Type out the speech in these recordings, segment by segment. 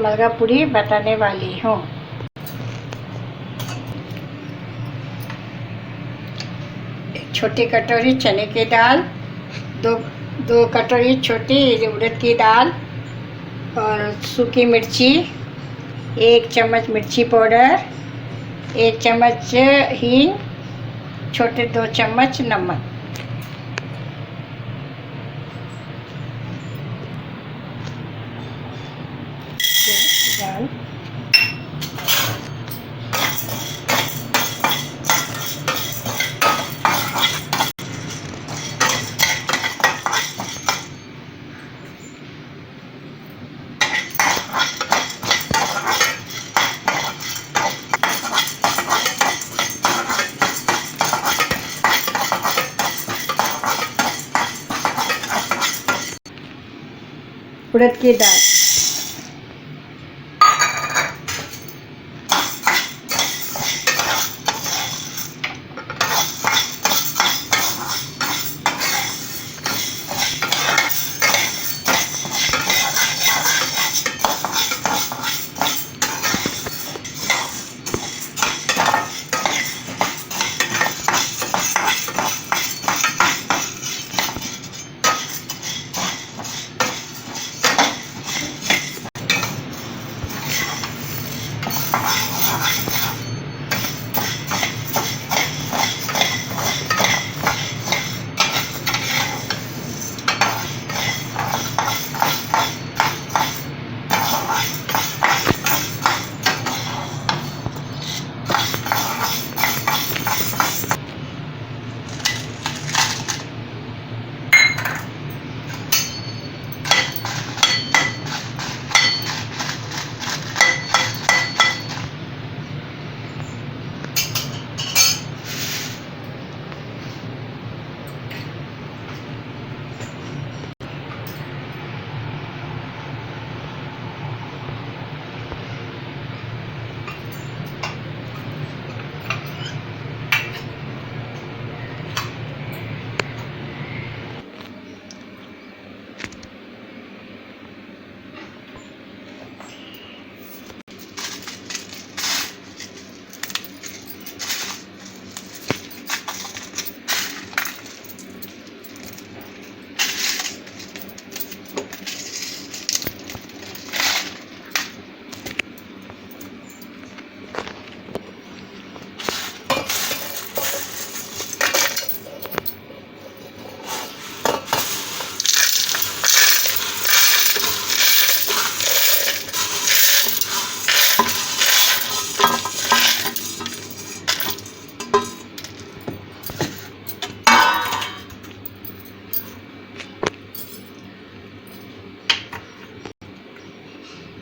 मलगा पूड़ी बताने वाली हूँ। एक छोटी कटोरी चने की दाल, दो कटोरी छोटी उड़द की दाल और सूखी मिर्ची, 1 चम्मच मिर्ची पाउडर, 1 चम्मच हींग, छोटे 2 चम्मच नमक। दाल उड़द की दाल,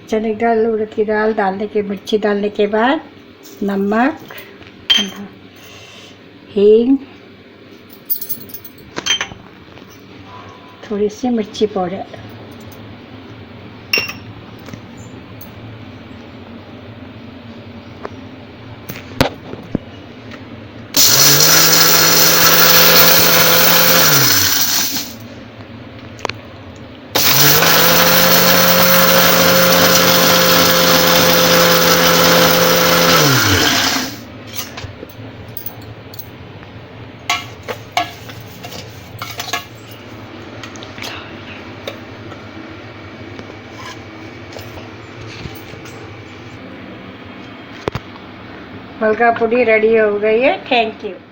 चने की दाल, उड़द की दाल डालने के मिर्ची डालने के बाद नमक, हींग, थोड़ी सी मिर्ची पाउडर, मलगा पूड़ी रेडी हो गई है। Thank you.